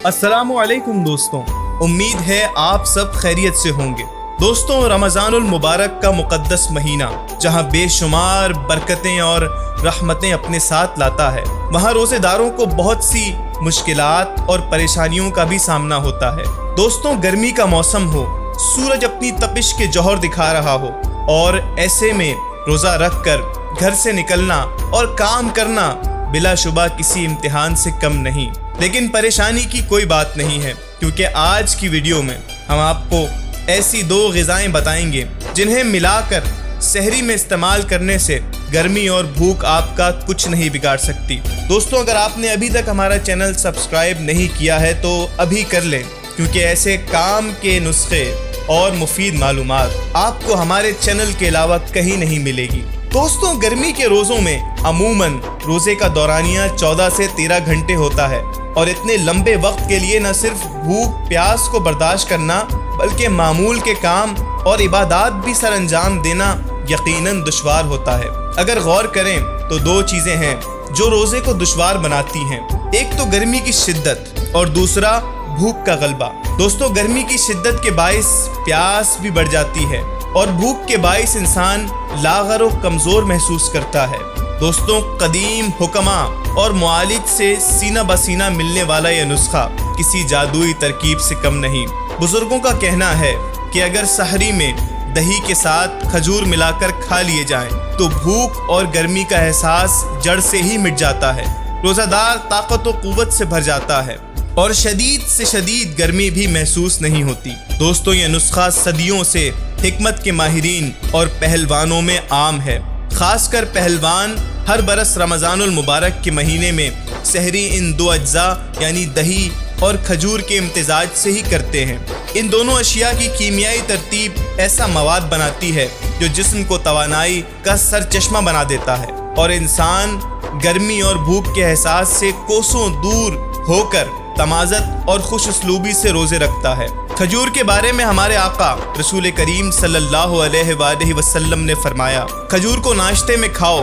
अस्सलामुअलैकुम दोस्तों, उम्मीद है आप सब खैरियत से होंगे। दोस्तों, रमज़ानुल मुबारक का मुक़द्दस महीना जहां बेशुमार बरकतें और रहमतें अपने साथ लाता है, वहां रोज़ेदारों को बहुत सी मुश्किलात और परेशानियों का भी सामना होता है। दोस्तों, गर्मी का मौसम हो, सूरज अपनी तपिश के जौहर दिखा रहा हो और ऐसे में रोज़ा रख कर घर से निकलना और काम करना बिलाशुबा किसी इम्तिहान से कम नहीं। लेकिन परेशानी की कोई बात नहीं है, क्योंकि आज की वीडियो में हम आपको ऐसी दो ग़िज़ाएं बताएंगे जिन्हें मिलाकर सहरी में इस्तेमाल करने से गर्मी और भूख आपका कुछ नहीं बिगाड़ सकती। दोस्तों, अगर आपने अभी तक हमारा चैनल सब्सक्राइब नहीं किया है तो अभी कर लें, क्योंकि ऐसे काम के नुस्खे और मुफीद मालूमात आपको हमारे चैनल के अलावा कहीं नहीं मिलेगी। दोस्तों, गर्मी के रोज़ों में अमूमन रोज़े का दौरानिया 14 से 13 घंटे होता है और इतने लंबे वक्त के लिए न सिर्फ भूख प्यास को बर्दाश्त करना बल्कि मामूल के काम और इबादत भी सर अंजाम देना यकीनन दुश्वार होता है। अगर गौर करें तो दो चीज़ें हैं जो रोज़े को दुश्वार बनाती हैं, एक तो गर्मी की शिद्दत और दूसरा भूख का गलबा। दोस्तों, गर्मी की शिद्दत के बाइस प्यास भी बढ़ जाती है और भूख के बाइस इंसान लागर और कमज़ोर महसूस करता है। दोस्तों, कदीम हुक्मा और मुआलिज से सीना बसीना मिलने वाला यह नुस्खा किसी जादुई तरकीब से कम नहीं। बुजुर्गों का कहना है कि अगर सहरी में दही के साथ खजूर मिलाकर खा लिए जाएं तो भूख और गर्मी का एहसास जड़ से ही मिट जाता है। रोज़ादार ताकत और क़ुव्वत से भर जाता है और शदीद से शदीद गर्मी भी महसूस नहीं होती। दोस्तों, यह नुस्खा सदियों से हिकमत के माहिरीन और पहलवानों में आम है। खासकर पहलवान हर बरस रमज़ानुल मुबारक के महीने में सहरी इन दो अज्जा यानी दही और खजूर के इम्तिजाज से ही करते हैं। इन दोनों अशिया की कीमियाई तरतीब ऐसा मवाद बनाती है जो जिस्म को तवानाई का सरचश्मा बना देता है और इंसान गर्मी और भूख के एहसास से कोसों दूर होकर तमाज़त और खुश उसलूबी से रोज़े रखता है। खजूर के बारे में हमारे आका रसूल करीम सल्लल्लाहु अलैहि वसल्लम ने फरमाया, खजूर को नाश्ते में खाओ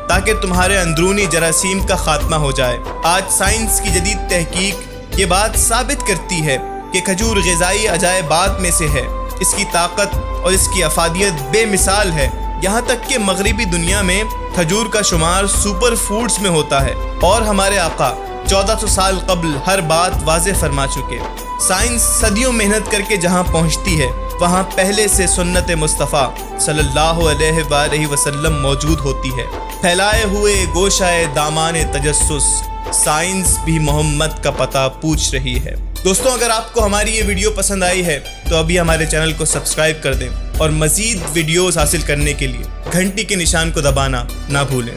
ताकि तुम्हारे अंदरूनी जरासीम का खात्मा हो जाए। आज साइंस की जदीद तहकीक ये बात साबित करती है कि खजूर ग़िज़ाई अजायबात में से है। इसकी ताकत और इसकी अफादियत बेमिसाल है। यहाँ तक कि मगरिबी दुनिया में खजूर का शुमार सुपर फूड्स में होता है और हमारे आका 1400 साल कबल हर बात वाज़ेह फरमा चुके। साइंस सदियों मेहनत करके जहाँ पहुँचती है वहाँ पहले से सुन्नत मुस्तफ़ा सल्लल्लाहु अलैहि वसल्लम मौजूद होती है। फैलाए हुए गोशाए दामाने तजस्सुस साइंस भी मोहम्मद का पता पूछ रही है। दोस्तों, अगर आपको हमारी ये वीडियो पसंद आई है तो अभी हमारे चैनल को सब्सक्राइब कर दें और मज़ीद वीडियोज़ हासिल करने के लिए घंटी के निशान को दबाना ना भूलें।